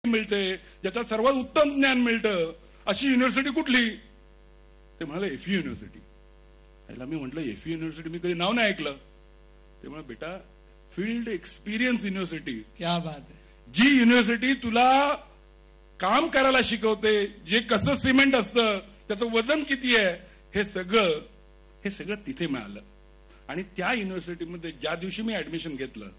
मिळते, ज्याच्यात सर्वात उत्तम ज्ञान मिळतं, अशी युनिव्हर्सिटी कुठली? ते म्हणाले एफयू युनिव्हर्सिटी. याला मी म्हटलं एफयू युनिव्हर्सिटी मी कधी नाव नाही ऐकलं. ते म्हणा बेटा फील्ड एक्सपिरियन्स युनिव्हर्सिटी. क्या बात आहे. जी युनिव्हर्सिटी तुला काम करायला शिकवते, जे कसं सिमेंट असतं, त्याचं वजन किती आहे, हे सगळं तिथे मिळालं. आणि त्या युनिव्हर्सिटीमध्ये ज्या दिवशी मी ऍडमिशन घेतलं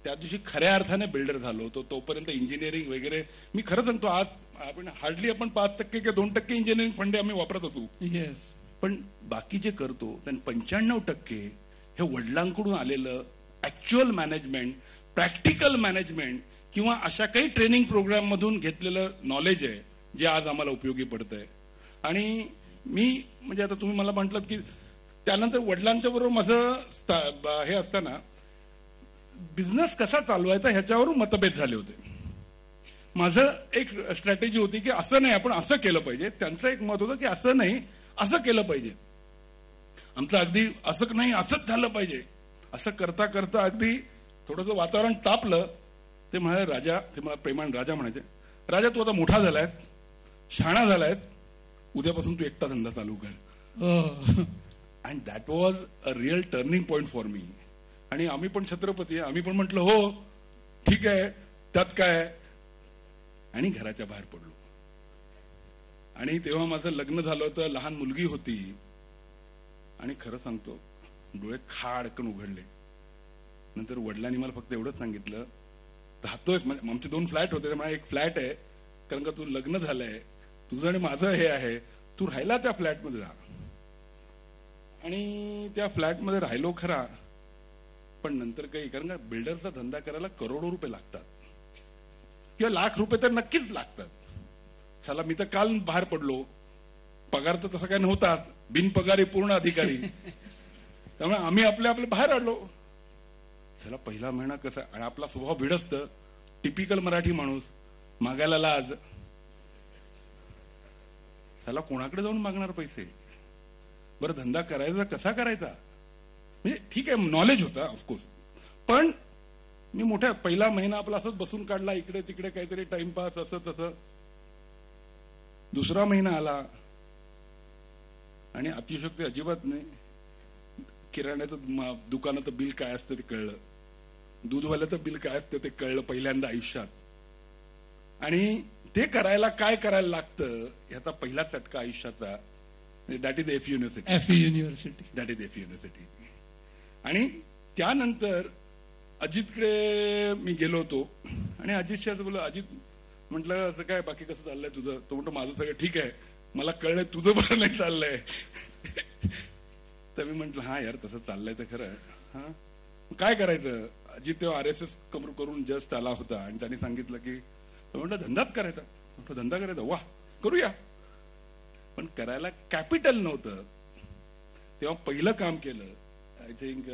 त्या दिवशी खऱ्या अर्थाने बिल्डर झालो होतो. तोपर्यंत इंजिनिअरिंग वगैरे मी खरं सांगतो, आज आपण हार्डली 5% किंवा 2% इंजिनिअरिंग फंड आम्ही वापरत असू. येस. पण बाकी जे करतो त्यांनी 95% हे वडिलांकडून आलेलं ऍक्च्युअल मॅनेजमेंट, प्रॅक्टिकल मॅनेजमेंट किंवा अशा काही ट्रेनिंग प्रोग्राम मधून घेतलेलं नॉलेज आहे, जे आज आम्हाला उपयोगी पडतंय. आणि मी म्हणजे आता तुम्ही मला म्हटलं की त्यानंतर वडिलांच्या बरोबर माझं हे असताना बिझनेस कसा चालवायचा ह्याच्यावरून मतभेद झाले होते. माझं एक स्ट्रॅटेजी होती की असं नाही, आपण असं केलं पाहिजे. त्यांचं एक मत होतं की असं नाही, असं केलं पाहिजे. आमचं अगदी असं नाही असंच झालं पाहिजे. असं करता करता अगदी थोडंसं वातावरण तापलं. ते म्हणाले राजा, ते मला प्रेमान राजा म्हणायचे, राजा तू आता मोठा झालाय, शहाणा झालाय, उद्यापासून तू एकटा धंदा चालू कर. And that was a real turning point for me. आणि आम्ही पण छत्रपती, आम्ही पण म्हटलं हो ठीक आहे, त्यात काय. आणि घराच्या बाहेर पडलो. आणि तेव्हा माझं लग्न झालं होतं, लहान मुलगी होती. आणि खरं सांगतो डोळे खाडकन उघडले. नंतर वडिलांनी मला फक्त एवढंच सांगितलं, राहतोय, आमचे 2 फ्लॅट होते, त्यामुळे एक फ्लॅट आहे, कारण का तू लग्न झालंय, तुझं आणि माझं हे आहे, तू राहिला त्या फ्लॅटमध्ये जा. आणि त्या फ्लॅटमध्ये राहिलो खरा, पण नंतर काही, कारण का बिल्डरचा धंदा करायला करोडो रुपये लागतात किंवा लाख रुपये तर नक्कीच लागतात. चला मी तर काल बाहेर पडलो, पगार तर तसा काय नव्हताच, बिनपगारी पूर्ण अधिकारी. त्यामुळे आम्ही आपले बाहेर आलो. चला पहिला महिना कसा, आणि आपला स्वभाव भिडस्त, टिपिकल मराठी माणूस, मागायला लाज. चला कोणाकडे जाऊन मागणार पैसे, बरं धंदा करायचा कसा करायचा, म्हणजे ठीक आहे नॉलेज होता ऑफकोर्स, पण मी मोठ्या पहिला महिना आपला असंच बसून काढला, इकडे तिकडे काहीतरी टाइमपास असं तसं. दुसरा महिना आला आणि अतिशयोक्ती अजिबात नाही, किराण्याचं दुकानाचं बिल काय असतं ते कळलं, दूधवाल्याचं बिल काय असतं ते कळलं पहिल्यांदा आयुष्यात. आणि ते करायला काय करायला लागतं ह्याचा पहिला चटका आयुष्याचा, that is FU university. That is FU university. आणि त्यानंतर अजितकडे मी गेलो होतो आणि अजितशी असं बोललो, अजित म्हटलं असं काय बाकी कसं चाललंय तुझं? तो म्हणतो माझं सगळं ठीक आहे, मला कळलंय तुझं बरं नाही चाललंय. तर मी म्हंटल हा यार तसं चाललंय तर खरं. हा काय करायचं? अजित तेव्हा RSS करून जस्ट आला होता आणि त्यांनी सांगितलं की म्हटलं धंदाच करायचा. म्हटलं धंदा करायचा, वा करूया. पण करायला कॅपिटल नव्हतं. तेव्हा पहिलं काम केलं, आय थिंक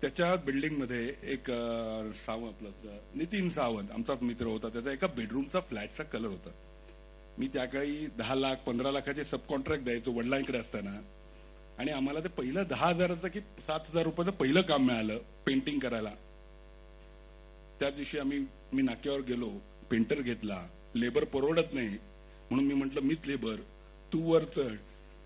त्याच्या बिल्डिंग मध्ये एक सावंत, आपला नितीन सावंत आमचाच मित्र होता, त्याचा एका बेडरूमचा फ्लॅटचा कलर होता. मी त्याकाळी 10 लाख 15 लाखाचे सब कॉन्ट्रॅक्ट द्यायचो वडिलांकडे असताना. आणि आम्हाला ते पहिलं 10,000चं की 7,000 रुपयाचं पहिलं काम मिळालं पेंटिंग करायला. त्या दिवशी मी नाक्यावर गेलो, पेंटर घेतला, लेबर परवडत नाही म्हणून मी म्हंटल मीच लेबर, तू वर चढ.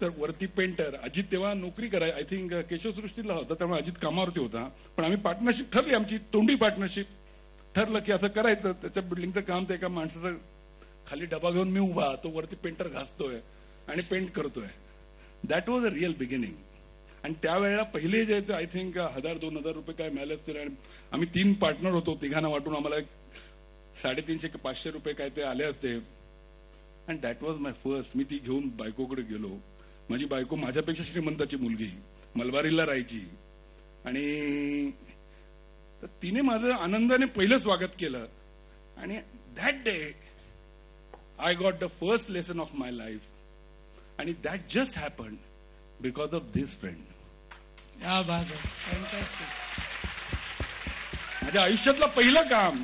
तर वरती पेंटर. अजित तेव्हा नोकरी कराय, आय थिंक केशवसृष्टीला होता, त्यामुळे अजित कामावरती होता. पण आम्ही पार्टनरशिप ठरली, आमची तोंडी पार्टनरशिप ठरलं की असं करायचं. त्याच्या बिल्डिंगचं काम ते एका माणसाचं खाली डबा घेऊन मी उभा, तो वरती पेंटर घासतोय आणि पेंट करतोय. That was a real beginning. आणि त्यावेळेला पहिले जे आय थिंक 1,000-2,000 रुपये काय मिळाले असतील. आणि आम्ही 3 पार्टनर होतो, तिघांना वाटून आम्हाला 350-500 रुपये काय ते आले असते. And that was my first. मी ती घेऊन बायकोकडे गेलो. माझी बायको माझ्यापेक्षा श्रीमंताची मुलगी, मलबारीला राहायची. आणि तिने माझं आनंदाने पहिलं स्वागत केलं. आणि that day I got the first lesson of my life. आणि that just happened because of this friend. माझ्या आयुष्यातलं पहिलं काम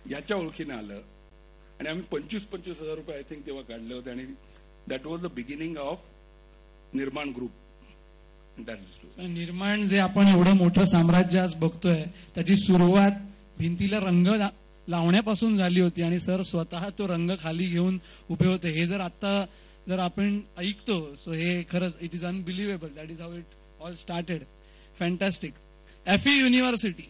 याच्या ओळखीने आलं. आणि आम्ही 25,000 रुपये आय थिंक तेव्हा काढले होते. आणि that was the beginning of निर्माण ग्रुप. निर्माण जे आपण एवढं मोठं साम्राज्य आज बघतोय, त्याची सुरुवात भिंतीला रंग लावण्यापासून झाली होती आणि सर स्वतः तो रंग खाली घेऊन उभे होते. हे जर आपण ऐकतो सो हे खरंच it is unbelievable. That is how it all started. Fantastic. FE university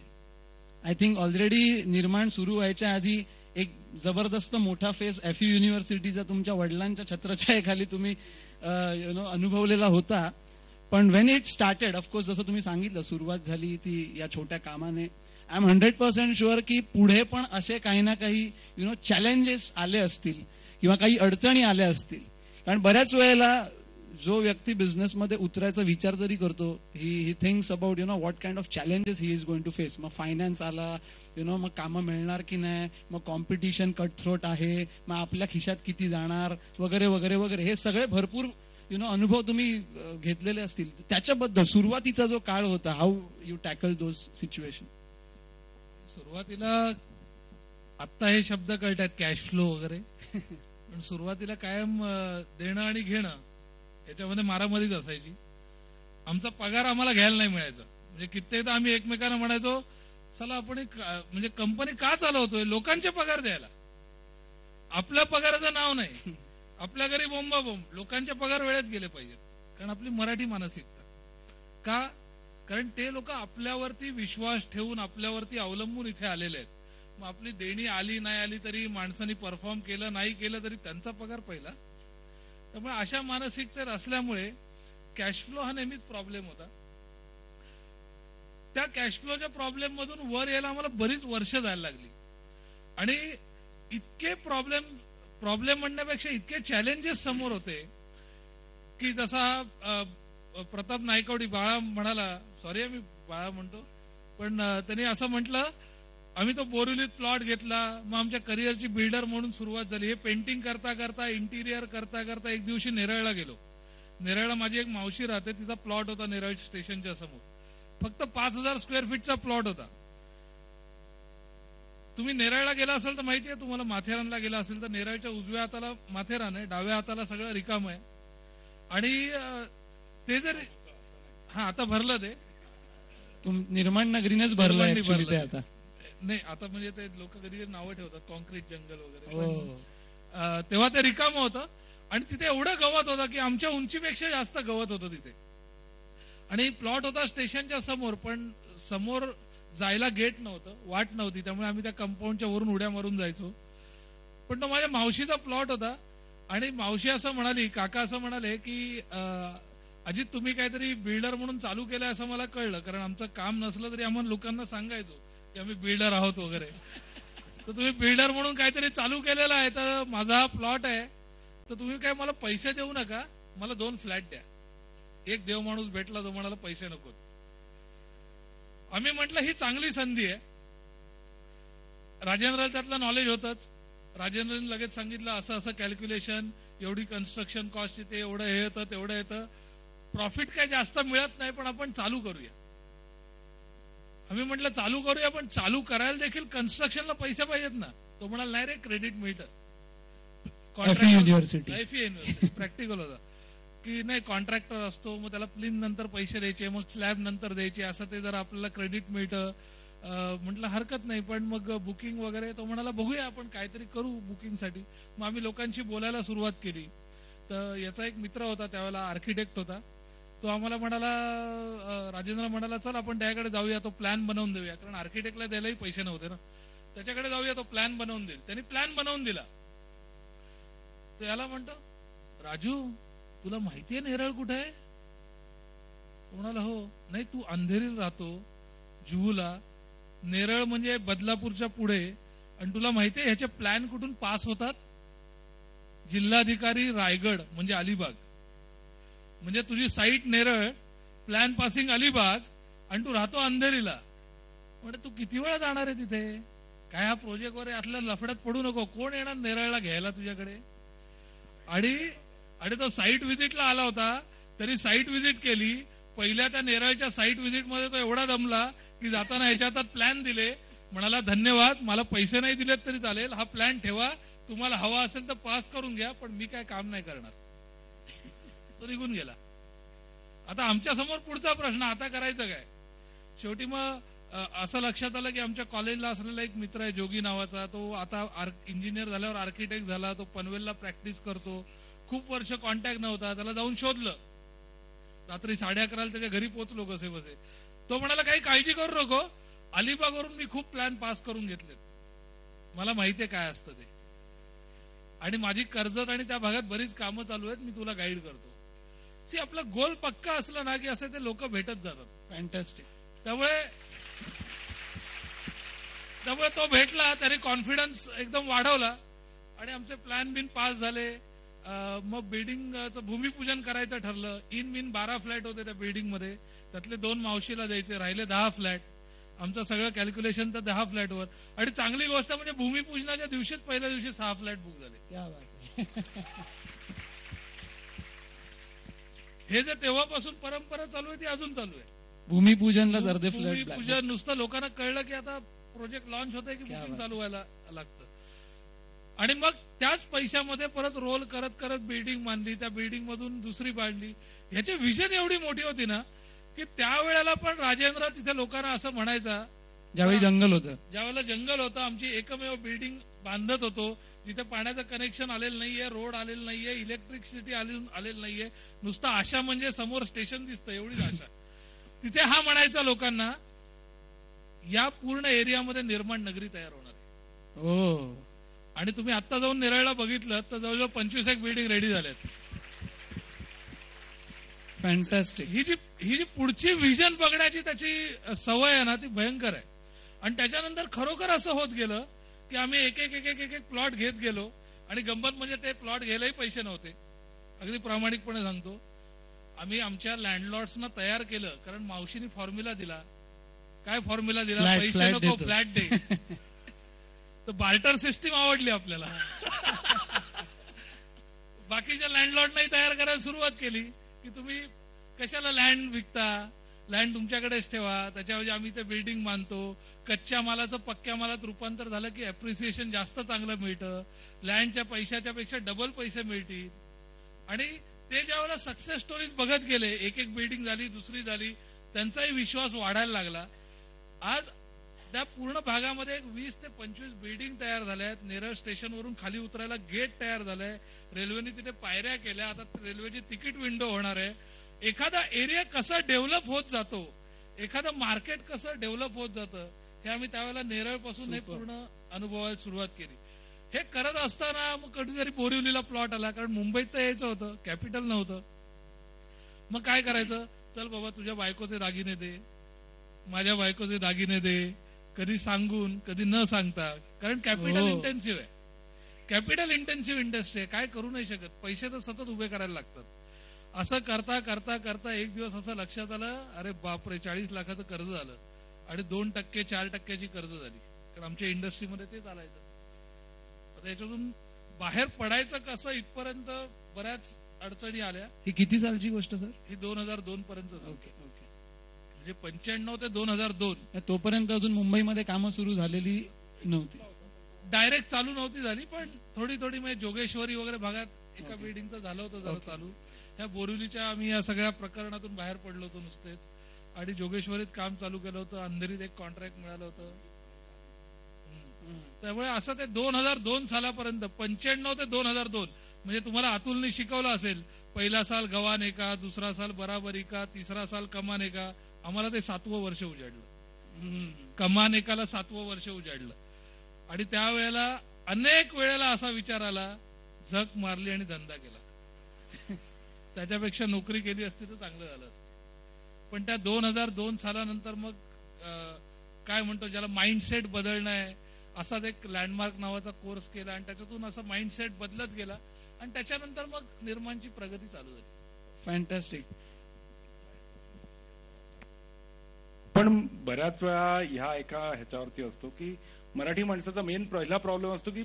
I think already निर्माण सुरू व्हायच्या आधी एक जबरदस्त मोठा फेज FE युनिव्हर्सिटीचा तुमच्या वडिलांच्या छत्रछायेखाली तुम्ही अनुभवलेला होता. पण वेन इट स्टार्टेड, ऑफकोर्स जसं तुम्ही सांगितलं सुरुवात झाली ती या छोट्या कामाने. आय एम 100% शुअर की पुढे पण असे काही ना काही चॅलेंजेस आले असतील किंवा काही अडचणी आल्या असतील. कारण बऱ्याच वेळेला जो व्यक्ती बिझनेसमध्ये उतरायचा विचार जरी करतो he thinks about what kind of challenges he is going to face. मग फायनान्स आला, मग कामं मिळणार की नाही, मग कॉम्पिटिशन कटथ्रोट आहे, मग आपल्या खिशात किती जाणार वगैरे वगैरे वगैरे. हे सगळे भरपूर अनुभव तुम्ही घेतलेले असतील. त्याच्याबद्दल सुरुवातीचा जो काळ होता, how you tackle those situation. सुरुवातीला आत्ता हे शब्द कळतात कॅश फ्लो वगैरे, पण सुरुवातीला कायम देणं आणि घेणं याच्यामध्ये मारामारीच असायची. आमचा पगार आम्हाला घ्यायला नाही मिळायचा. म्हणजे कित्येकदा आम्ही एकमेकांना म्हणायचो चला आपण म्हणजे कंपनी का चालवतोय, लोकांचे पगार द्यायला, आपल्या पगाराचं नाव नाही. आपल्या घरी बोंबाबोंब, लोकांचे पगार वेळेत गेले पाहिजेत. कारण आपली मराठी मानसिकता का, कारण ते लोक आपल्यावरती विश्वास ठेवून आपल्यावरती अवलंबून इथे आलेले आहेत. मग आपली देणी आली नाही आली तरी, माणसांनी परफॉर्म केलं नाही केलं तरी त्यांचा पगार पहिला. त्यामुळे अशा मानसिकतेत असल्यामुळे कॅश फ्लो हा नेहमीच प्रॉब्लेम होता. त्या कॅश फ्लोच्या प्रॉब्लेम मधून वर यायला आम्हाला बरीच वर्ष जायला लागली. आणि इतके प्रॉब्लेम म्हणण्यापेक्षा इतके चॅलेंजेस समोर होते की जसा प्रताप नायकवडी बाळा म्हणाला, सॉरी मी बाळा म्हणतो, पण त्यांनी असं म्हटलं, आम्ही तो बोरिवलीत प्लॉट घेतला, मग आमच्या करिअरची बिल्डर म्हणून सुरुवात झाली. हे पेंटिंग करता करता, इंटिरियर करता करता एक दिवशी नेरळला गेलो. नेरळला माझी एक मावशी राहते, तिचा प्लॉट होता नेरळ स्टेशनच्या समोर. फक्त 5000 स्क्वेअर फीटचा प्लॉट होता. तुम्ही नेरळला गेला असेल तर माहितीये तुम्हाला, माथेरानला गेला असेल तर नेरळच्या उजव्या हाताला माथेरान आहे, डाव्या हाताला सगळं रिकाम आहे. आणि ते जर आता भरलं ते निर्माण नगरीनेच भरलं आता नाही. आता म्हणजे ते लोक कधी नावं ठेवतात कॉन्क्रीट जंगल वगैरे. तेव्हा ते रिकाम होतं आणि तिथे एवढं गवत होतं की आमच्या उंचीपेक्षा जास्त गवत होतं तिथे. आणि प्लॉट होता स्टेशनच्या समोर, पण समोर जायला गेट नव्हतं, वाट नव्हती. त्यामुळे आम्ही त्या कंपाऊंडच्या वरून उड्या मारून जायचो. पण तो माझ्या मावशीचा प्लॉट होता. आणि मावशी असं म्हणाली, काका असं म्हणाले की अजित तुम्ही काहीतरी बिल्डर म्हणून चालू केलंय असं मला कळलं. कारण आमचं काम नसलं तरी आम्हाला लोकांना सांगायचो की आम्ही बिल्डर आहोत वगैरे. तर तुम्ही बिल्डर म्हणून काहीतरी चालू केलेलं आहे, तर माझा हा प्लॉट आहे, तर तुम्ही काय मला पैसे देऊ नका, मला 2 फ्लॅट द्या. एक देव माणूस भेटला जो म्हणाला पैसे नकोत. आम्ही म्हटलं ही चांगली संधी आहे. राजेंद्रला त्यातलं नॉलेज होतच. राजेंद्रने लगेच सांगितलं असं असं कॅल्क्युलेशन, एवढी कन्स्ट्रक्शन कॉस्ट येते, एवढं हे येतं तेवढं येतं, प्रॉफिट काय जास्त मिळत नाही, पण आपण चालू करूया. आम्ही म्हटलं चालू करूया, पण चालू करायला देखील कन्स्ट्रक्शनला पैसे पाहिजेत ना. तो म्हणाला नाही रे, क्रेडिट मिळतं. युनिव्हर्सिटी प्रॅक्टिकल होता की नाही, कॉन्ट्रॅक्टर असतो, मग त्याला प्लिन नंतर पैसे द्यायचे, मग स्लॅब नंतर द्यायचे, असं ते जर आपल्याला क्रेडिट मिळतं. म्हटलं हरकत नाही, पण मग बुकिंग वगैरे. तो म्हणाला बघूया आपण काहीतरी करू बुकिंगसाठी. मग आम्ही लोकांशी बोलायला सुरुवात केली. तर याचा एक मित्र होता, त्यावेळेला आर्किटेक्ट होता. तो आम्हाला म्हणाला, राजेंद्र म्हणाला चल आपण त्याकडे जाऊया, तो प्लॅन बनवून देऊया. कारण आर्किटेक्टला द्यायलाही पैसे नव्हते ना. त्याच्याकडे जाऊया, तो प्लॅन बनवून देईल. त्यांनी प्लॅन बनवून दिला. तो याला म्हणतो, राजू तुला माहितीये नेरळ कुठे आहे? म्हणाला हो. नाही, तू अंधेरीला राहतो, जुहूला. नेरळ म्हणजे बदलापूरच्या पुढे. आणि तुला माहितीये ह्याचे प्लॅन कुठून पास होतात? जिल्हाधिकारी रायगड म्हणजे अलिबाग. म्हणजे तुझी site Neral, plan passing Alibag, आणि तू राहतो अंधेरीला. म्हणजे तू किती वेळा जाणार आहे तिथे? काय हा प्रोजेक्ट वगैरे आतल्या लफड्यात पडू नको. कोण येणार नेरळला घ्यायला तुझ्याकडे? आणि तो साईट व्हिजिटला आला होता. तरी साईट व्हिजिट केली. पहिल्या त्या नेरळच्या साईट व्हिजिट मध्ये तो एवढा दमला की जाताना ह्याच्या हातात प्लॅन दिले. म्हणाला धन्यवाद, मला पैसे नाही दिलेत तरी चालेल, हा प्लॅन ठेवा, तुम्हाला हवा असेल तर पास करून घ्या, पण मी काय काम नाही करणार. तो निघून गेला. आता आमच्या समोर पुढचा प्रश्न, आता करायचं काय? शेवटी मग असं लक्षात आलं की आमच्या कॉलेजला असलेला एक मित्र आहे जोगी नावाचा, तो आता इंजिनियर झाल्यावर आर्किटेक्ट झाला, तो पनवेलला प्रॅक्टिस करतो, खूप वर्ष कॉन्टॅक्ट नव्हता, त्याला जाऊन शोधलं, रात्री 11:30 त्याच्या घरी पोहोचलो कसे बसे. तो म्हणाला काही काळजी करू नको, अलिबागवरून मी खूप प्लॅन पास करून घेतलेत, मला माहितीये काय असतं ते, आणि माझी कर्जत आणि त्या भागात बरीच कामं चालू आहेत, मी तुला गाईड करतो. सी आपला गोल पक्का असला ना की असे ते लोक भेटत जातात. फॅन्टॅस्टिक. त्यामुळे तो भेटला, त्याने कॉन्फिडन्स एकदम वाढवला आणि आमचे प्लॅन बिन पास झाले. मग बिल्डिंगचं भूमिपूजन करायचं ठरलं. इन बिन 12 फ्लॅट होते त्या बिल्डिंग मध्ये, त्यातले 2 मावशीला द्यायचे, राहिले 10 फ्लॅट. आमचं सगळं कॅल्क्युलेशन तर 10 फ्लॅटवर. आणि चांगली गोष्ट म्हणजे भूमिपूजनाच्या दिवशीच पहिल्या दिवशी 6 फ्लॅट बुक झाले. हे जे तेव्हापासून परंपरा चालू आहे ती अजून चालू आहे. भूमिपूजनला जर्दे फ्लॅट. भूमिपूजन नुसतं लोकांना कळलं की आता प्रोजेक्ट लॉन्च होतंय की बुकिंग चालू व्हायला लागतं. आणि मग त्याच पैशामध्ये परत रोल करत करत बिल्डिंग बांधली, त्या बिल्डिंग मधून दुसरी बांधली. ह्याची विजन एवढी मोठी होती ना की त्यावेळेला पण राजेंद्र तिथे लोकांना असं म्हणायचा, ज्यावेळी जंगल होतं, ज्यावेळेला जंगल होतं, आमची एकमेव बिल्डिंग बांधत होतो जिथे पाण्याचं कनेक्शन आलेलं नाहीये, रोड आलेलं नाहीये, इलेक्ट्रिसिटी आलेलं नाहीये, नुसतं आशा म्हणजे समोर स्टेशन दिसतं एवढीच आशा. तिथे हा म्हणायचा लोकांना, या पूर्ण एरियामध्ये निर्माण नगरी तयार होणार आहे. हो. आणि तुम्ही आता जाऊन नेरळला बघितलं तर जवळजवळ 25 बिल्डिंग रेडी झाल्यात. फॅन्टॅस्टिक. ही जी पुढची व्हिजन बघण्याची त्याची सवय आहे ना ती भयंकर आहे. आणि त्याच्यानंतर खरोखर असं होत गेलं की आम्ही एक एक प्लॉट घेत गेलो. आणि गंमत म्हणजे ते प्लॉट घ्यायलाही पैसे नव्हते, अगदी प्रामाणिकपणे सांगतो. आम्ही आमच्या लँडलॉर्ड्सना तयार केलं, कारण मावशीने फॉर्म्युला दिला. काय फॉर्म्युला दिला? पैसे नको, फ्लॅट दे. तर बार्टर सिस्टीम आवडली आपल्याला. बाकीच्या लँडलॉर्डनाही तयार करायला सुरुवात केली की तुम्ही कशाला लँड विकता, लँड तुमच्याकडेच ठेवा, त्याच्याऐवजी आम्ही ते बिल्डिंग बांधतो. कच्च्या मालाचं पक्क्या मालात रूपांतर झालं की अप्रिसिएशन जास्त चांगलं मिळतं, लँडच्या पैशाच्या पेक्षा डबल पैसे मिळतील. आणि ते ज्यावेळेला सक्सेस स्टोरीज बघत गेले, एक बिल्डिंग झाली, दुसरी झाली, त्यांचाही विश्वास वाढायला लागला. आज त्या पूर्ण भागामध्ये 20 ते 25 बिल्डिंग तयार झाल्यात. नेरळ स्टेशनवरून खाली उतरायला गेट तयार झालंय, रेल्वेने तिथे पायऱ्या केल्या, आता रेल्वेची तिकीट विंडो होणार आहे. एखादा एरिया कसा डेव्हलप होत जातो, एखादं मार्केट कसं डेव्हलप होत जातं, हे आम्ही त्यावेळेला नेरळ पासून हे पूर्ण अनुभवायला सुरुवात केली. हे करत असताना मग कधीतरी बोरिवलीला प्लॉट आला, कारण मुंबईत तर यायचं होतं, कॅपिटल नव्हतं. मग काय करायचं? चल बाबा तुझ्या बायकोचे दागिने दे, माझ्या बायकोचे दागिने दे, कधी सांगून कधी न सांगता, कारण कॅपिटल इंटेन्सिव्ह आहे. कॅपिटल इंटेन्सिव्ह इंडस्ट्री आहे, काय करू नाही शकत, पैसे तर सतत उभे करायला लागतात. असं करता करता करता एक दिवस असं लक्षात आलं, अरे बापरे 40 लाखाचं कर्ज झालं आणि 2% 4% कर्ज झाली, कारण आमच्या इंडस्ट्रीमध्ये ते चालायचं. आता याच्यातून बाहेर पडायचं कसं इथपर्यंत बऱ्याच अडचणी आल्या. ही किती सालची गोष्ट सर? ही 2002 पर्यंत. ओके, म्हणजे 95 ते 2002. तोपर्यंत अजून मुंबईमध्ये कामं सुरू झालेली नव्हती, डायरेक्ट चालू नव्हती झाली, पण थोडी थोडी म्हणजे जोगेश्वरी वगैरे भागात एका बिल्डिंगचं झालं होतं जरा चालू. ह्या बोरिवलीच्या आम्ही या सगळ्या प्रकरणातून बाहेर पडलो होतो नुसतेच, आणि जोगेश्वरीत काम चालू केलं होतं, अंधेरीत एक कॉन्ट्रॅक्ट मिळालं होतं. त्यामुळे असं ते 2002 सालापर्यंत, 95 ते 2002, म्हणजे तुम्हाला अतुलने शिकवलं असेल, पहिला साल गव्हाण का, दुसरा साल बराबरी का, तिसरा साल कमान का. आम्हाला ते 7वं वर्ष उजाडलं, कमान एकाला 7वं वर्ष उजाडलं. आणि त्यावेळेला अनेक वेळेला असा विचार आला, झक मारली आणि धंदा केला, त्याच्यापेक्षा नोकरी केली असती तर चांगलं झालं असतं. पण त्या 2002 सालानंतर मग काय म्हणतो, ज्याला माइंडसेट बदलणं आहे, असाच एक लँडमार्क नावाचा कोर्स केला आणि त्याच्यातून असं माइंडसेट बदलत गेला आणि त्याच्यानंतर मग निर्माणची प्रगती चालू झाली. फॅन्टॅस्टिक. पण बऱ्याच वेळा ह्या एका ह्याच्यावरती असतो की मराठी माणसाचा मेन पहिला प्रॉब्लेम असतो की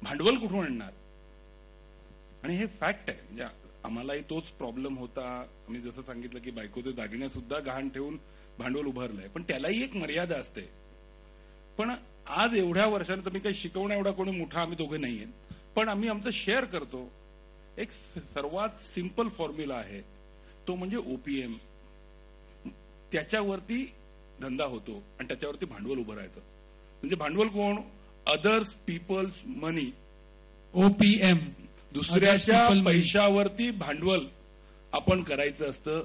भांडवल कुठून आणणार. आणि हे फॅक्ट आहे, म्हणजे आम्हालाही तोच प्रॉब्लेम होता. आम्ही जसं सांगितलं की बायकोचे दागिने सुद्धा गहाण ठेवून भांडवल उभारलंय, पण त्यालाही एक मर्यादा असते. पण आज एवढ्या वर्षांत मी काही शिकवण्या एवढा कोणी मोठा आम्ही दोघे नाहीये, पण आम्ही आमचं शेअर करतो. एक सर्वात सिंपल फॉर्म्युला आहे, तो म्हणजे ओपीएम. त्याच्यावरती धंदा होतो आणि त्याच्यावरती भांडवल उभं राहतं. म्हणजे भांडवल कोण? Others peoples money, OPM. दुसऱ्याच्या पैशावरती भांडवल आपण करायचं असतं.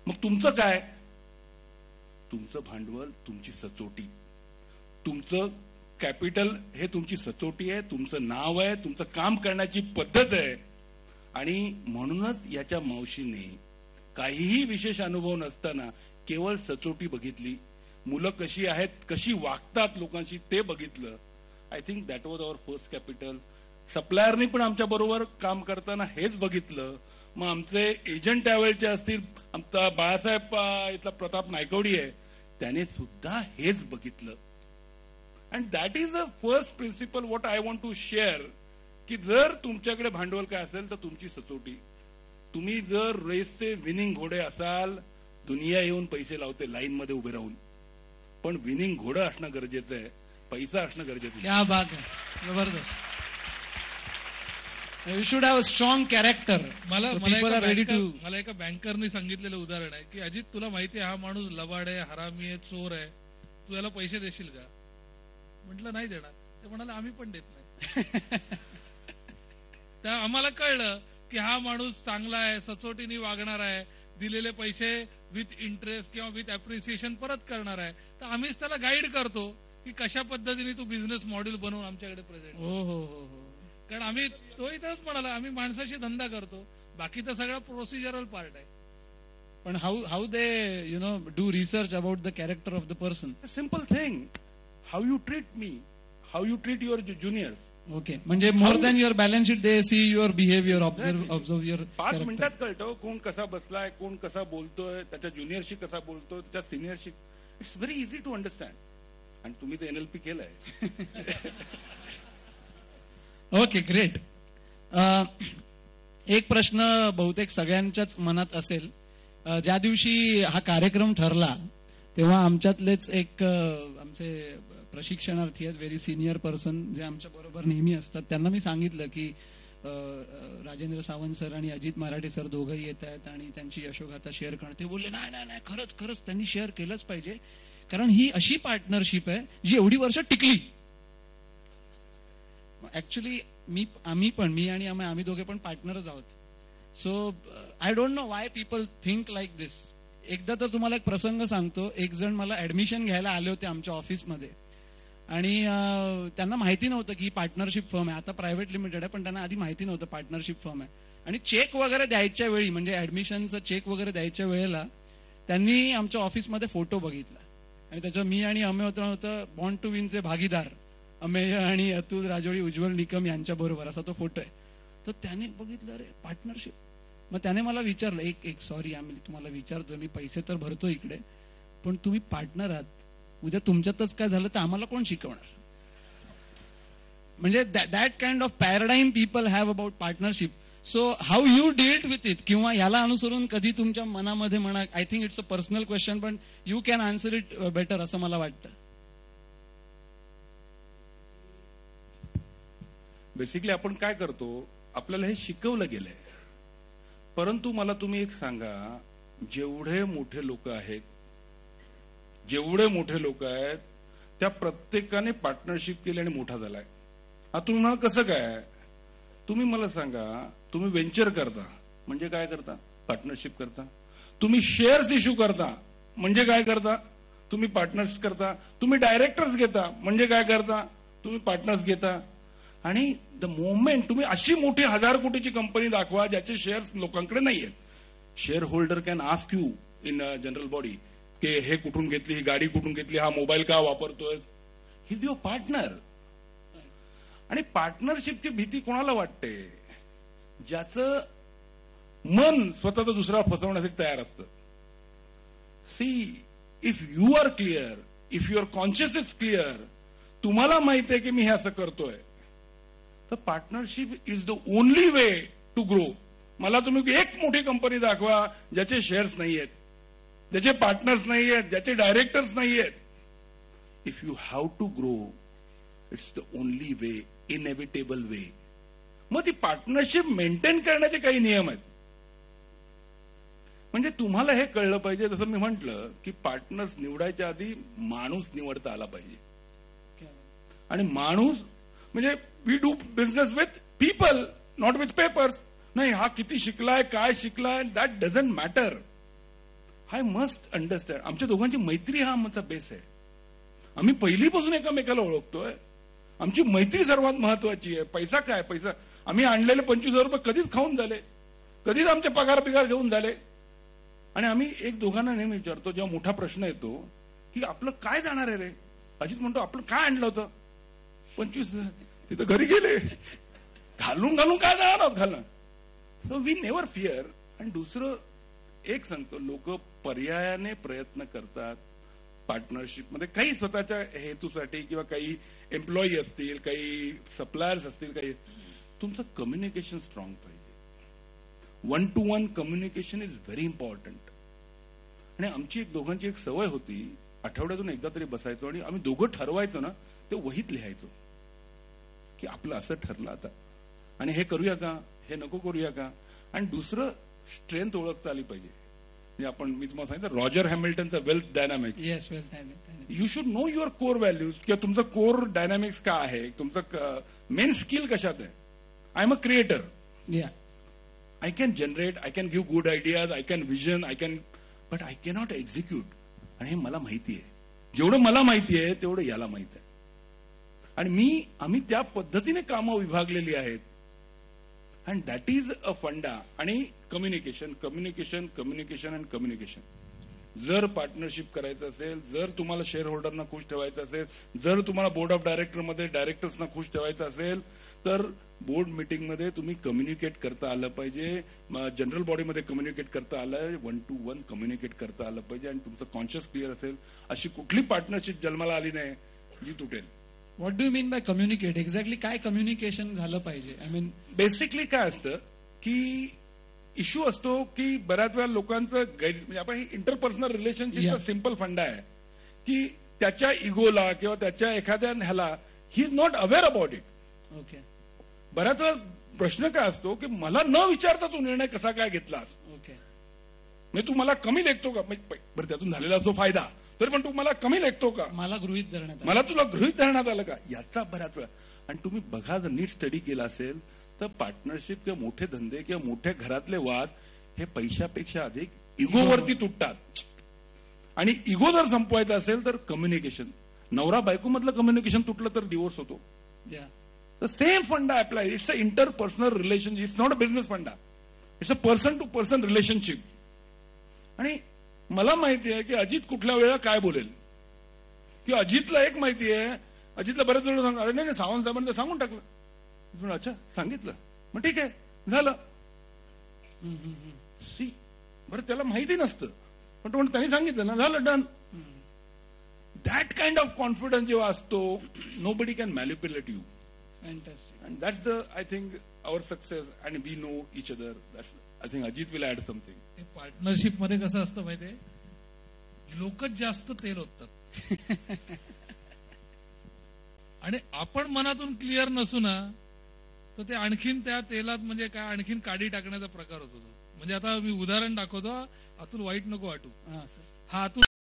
मग तुमचं काय? तुमचं भांडवल, तुमची सचोटी, तुमचं कॅपिटल हे तुमची सचोटी आहे, तुमचं नाव आहे, तुमचं काम करण्याची पद्धत आहे. आणि म्हणूनच याच्या मावशीने काहीही विशेष अनुभव नसताना केवळ सचोटी बघितली, मुलं कशी आहेत, कशी वागतात लोकांशी ते बघितलं. I think that was our first capital. सप्लायरनी पण आमच्या बरोबर काम करताना हेच बघितलं. मग आमचे एजंट त्यावेळेचे असतील, आमचा बाळासाहेब इथला प्रताप नायकवडी आहे, त्याने सुद्धा हेच बघितलं. And that is the first principle what I want to share, की जर तुमच्याकडे भांडवल काय असेल तर तुमची सचोटी. तुम्ही जर रेसचे विनिंग घोडे असाल, दुनिया येऊन पैसे लावते लाईन मध्ये उभे राहून, पण विनिंग घोडं असणं गरजेचं आहे, पैसा असणं गरजेचं आहे. क्या बात आहे, जबरदस्त. You should have a strong character. मला एका बँकरने सांगितलेलं उदाहरण आहे की अजित, तुला माहिती आहे हा माणूस लबाड आहे, हरामी आहे, चोर आहे, तू याला पैसे देशील का? म्हटलं नाही देणार. ते म्हणाले आम्ही पण देत नाही. त्या आम्हाला कळलं की हा माणूस चांगला आहे, सचोटीने वागणार आहे, दिलेले पैसे विथ इंटरेस्ट किंवा विथ अप्रिसिएशन परत करणार आहे. तर आम्हीच त्याला गाईड करतो की कशा पद्धतीने तू बिझनेस मॉडेल बनवून आमच्याकडे प्रेझेंट. हो. कारण आम्ही तो इथंच म्हणाला, आम्ही माणसाशी धंदा करतो, बाकी तर सगळं प्रोसिजरल पार्ट आहे. पण how they do research about the character of the person? Simple thing, how you treat me, how you treat your juniors. Okay, म्हणजे more than your balance sheet they see your behaviour, observe your. 5 मिनिटात कळतं कोण कसा बसलाय, कोण कसा बोलतोय, त्याच्या ज्युनियरशी कसा बोलतोय, त्याच्या सिनियरशी. It's very easy to understand. आणि तुम्ही ते NLP केलंय. Okay, great. एक प्रश्न बहुतेक सगळ्यांच्याच मनात असेल. ज्या दिवशी हा कार्यक्रम ठरला तेव्हा आमच्यातलेच एक आमचे प्रशिक्षणार्थी आहेत, व्हेरी सिनियर पर्सन, जे आमच्या बरोबर नेहमी असतात, त्यांना मी सांगितलं की राजेंद्र सावंत सर आणि अजित मराठे सर दोघंही येत आहेत आणि त्यांची यशोगाथा शेअर करणं. ते बोलले नाही, खरंच त्यांनी शेअर केलंच पाहिजे, कारण ही अशी पार्टनरशिप आहे जी एवढी वर्ष टिकली. ऍक्च्युली मी आणि आम्ही दोघे पण पार्टनरच आहोत. So I don't know why people think like this. एकदा तर तुम्हाला एक प्रसंग सांगतो. एक जण मला ऍडमिशन घ्यायला आले होते आमच्या ऑफिसमध्ये आणि त्यांना माहिती नव्हतं की ही पार्टनरशिप फर्म आहे. आता प्रायव्हेट लिमिटेड आहे, पण त्यांना आधी माहिती नव्हतं पार्टनरशिप फर्म आहे. आणि चेक वगैरे द्यायच्या वेळी, म्हणजे ऍडमिशनचा चेक वगैरे द्यायच्या वेळेला त्यांनी आमच्या ऑफिसमध्ये फोटो बघितला आणि त्याच्यावर मी आणि अमेय होतं बॉर्न टू विनचे भागीदार, अमेय आणि अतुल राजोळी, उज्ज्वल निकम यांच्या बरोबर असा तो फोटो आहे. तर त्याने बघितलं, अरे पार्टनरशिप. मग त्याने मला विचारलं, एक सॉरी आम्ही तुम्हाला विचारतोय, मी पैसे तर भरतो इकडे, पण तुम्ही पार्टनर आहात, उद्या तुमच्यातच काय झालं तर आम्हाला कोण शिकवणार? म्हणजे that kind of paradigm people have about partnership. So how you dealt with it, किंवा याला अनुसरून कधी तुमच्या मनामध्ये म्हणा, I think it's a personal question, पण you can answer it better असं मला वाटतं. बेसिकली आपण काय करतो, आपल्याला हे शिकवलं गेलंय. परंतु मला तुम्ही एक सांगा, जेवढे मोठे लोक आहेत त्या प्रत्येकाने पार्टनरशिप केली आणि मोठा झालाय. आता तुम्ही मला कसं काय, तुम्ही मला सांगा, तुम्ही व्हेंचर करता म्हणजे काय करता? पार्टनरशिप करता. तुम्ही शेअर्स इश्यू करता म्हणजे काय करता? तुम्ही पार्टनर्स करता. तुम्ही डायरेक्टर्स घेता म्हणजे काय करता? तुम्ही पार्टनर्स घेता. आणि द मोमेंट तुम्ही अशी मोठी 1000 कोटीची कंपनी दाखवा ज्याचे शेअर्स लोकांकडे नाहीयेत, share holder can ask you in general body की हे कुठून घेतली, ही गाडी कुठून घेतली, हा मोबाईल का वापरतोय, ही इज युअर पार्टनर. आणि पार्टनरशिपची भीती कोणाला वाटते? ज्याचं मन स्वतःचा दुसरा फसवण्यासाठी तयार असतं. See, if you are clear, if your conscious is clear, तुम्हाला माहित आहे की मी हे असं करतोय, तर partnership is the only way to grow. मला तुम्ही एक मोठी कंपनी दाखवा ज्याचे शेअर्स नाही आहेत, ज्याचे पार्टनर्स नाही आहेत, ज्याचे डायरेक्टर्स नाही आहेत. If you have to grow, it's the only way, inevitable way. मग ती पार्टनरशिप मेंटेन करण्याचे काही नियम आहेत. म्हणजे तुम्हाला हे कळलं पाहिजे, जसं मी म्हंटल की पार्टनर्स निवडायच्या आधी माणूस निवडता आला पाहिजे. आणि माणूस म्हणजे we do business with people, not with papers. नाही हा किती शिकलाय, काय शिकलाय, that doesn't matter. I must understand. आमच्या दोघांची मैत्री हा आमचा बेस आहे. आम्ही पहिलीपासून एकमेकाला ओळखतोय. आमची मैत्री सर्वात महत्वाची आहे. पैसा काय, पैसा आम्ही आणलेले 25,000 रुपये कधीच खाऊन झाले, कधीच आमचे पगार घेऊन झाले. आणि आम्ही एक दोघांना नेहमी विचारतो, जेव्हा मोठा प्रश्न येतो की आपलं काय जाणार आहे रे, अजित म्हणतो आपलं काय आणलं होतं 25,000, तिथं घरी गेले, घालून काय जाणार आहोत घालणं. So we never fear. आणि दुसरं एक सांगतो, लोक पर्यायाने प्रयत्न करतात पार्टनरशिपमध्ये, काही स्वतःच्या हेतूसाठी किंवा काही एम्प्लॉई असतील, काही सप्लायर्स असतील, काही. तुमचं कम्युनिकेशन स्ट्रॉंग पाहिजे. 1-to-1 communication is very important. आणि आमची दोघांची एक सवय होती, आठवड्यातून एकदा तरी बसायचो आणि आम्ही दोघं ठरवायचो ना, ते वहीत लिहायचो की आपलं असं ठरलं आता, आणि हे करूया का, हे नको करूया का. आणि दुसरं स्ट्रेंथ ओळखता आली पाहिजे. म्हणजे आपण, मी तुम्हाला सांगितलं रॉजर हॅमिल्टनचा wealth dynamics. Yes, wealth dynamics. You should know your core values, किंवा तुमचं कोर डायनामिक्स काय आहे, तुमचं मेन स्किल कशात आहे. I am a creator. I can generate, I can give good ideas, I can vision, but I cannot execute. आणि हे मला माहिती आहे. जेवढं मला माहिती आहे तेवढं याला माहित आहे. आणि आम्ही त्या पद्धतीने कामं विभागलेली आहेत. अँड दॅट इज अ फंडा. आणि communication, communication, communication and communication. जर पार्टनरशिप करायचं असेल, जर तुम्हाला शेअर होल्डरना खुश ठेवायचं असेल, जर तुम्हाला बोर्ड ऑफ डायरेक्टरमध्ये डायरेक्टर्सना खुश ठेवायचं असेल, तर बोर्ड मीटिंगमध्ये तुम्ही कम्युनिकेट करता आलं पाहिजे. जनरल बॉडीमध्ये कम्युनिकेट करता आलं, 1-to-1 कम्युनिकेट करता आलं पाहिजे. आणि तुमचं कॉन्शियस क्लिअर असेल, अशी कुठली पार्टनरशिप जन्माला आली नाही जी तुटेल. What do you mean by communicate? Exactly काय कम्युनिकेशन झालं पाहिजे? आय मीन बेसिकली काय असतं की इश्यू असतो की बऱ्याच वेळा लोकांचं म्हणजे आपण इंटरपर्सनल रिलेशनशिपचा सिम्पल फंडा आहे की त्याच्या इगोला किंवा त्याच्या एखाद्या ह्याला he is not aware about it. Okay. बऱ्याच वेळा प्रश्न काय असतो की मला न विचारता तू निर्णय कसा काय घेतलास. ओके. म्हणजे तू मला कमी लेखतो का, बरं त्यातून झालेला असो फायदा, तरी पण तू मला कमी लेखतो का, मला गृहीत धरण्यात आलं, मला तुला गृहीत धरण्यात आलं का, याचा बऱ्याच वेळा. आणि तुम्ही बघा, जर नीट स्टडी केला असेल तर पार्टनरशिप किंवा मोठे धंदे किंवा मोठ्या घरातले वाद हे पैशापेक्षा अधिक इगोवरती तुटतात. आणि इगो जर संपवायचा असेल तर कम्युनिकेशन, नवरा बायको मधलं कम्युनिकेशन तुटलं तर डिवोर्स होतो. The same funda applies. It's an interpersonal relationship. It's not a business funda. It's a person-to-person relationship. आणि मला माहिती आहे की अजित कुठल्या वेळेला काय बोलेल, की अजितला एक माहिती आहे, अजितला बरेच वेळ सांगा, अरे नाही सावंत साहेबांना सांगून टाकलं. अच्छा सांगितलं, मग ठीक आहे झालं. सी बरं त्याला माहिती नसतं, पण त्यांनी सांगितलं ना, झालं, done. That kind of confidence जेव्हा असतो, nobody can manipulate you. Fantastic. And that's I think, our success, and we know each other. I think Ajit will add something. Partnership मध्ये कसं असतं माहितीये, लोकच जास्त तेल ओततात आणि आपण मनातून क्लिअर नसू ना, तर ते आणखीन त्या तेलात म्हणजे काय आणखीन काडी टाकण्याचा प्रकार होतो. म्हणजे आता मी उदाहरण दाखवतो, अतुल वाईट नको वाटू. हा अतुल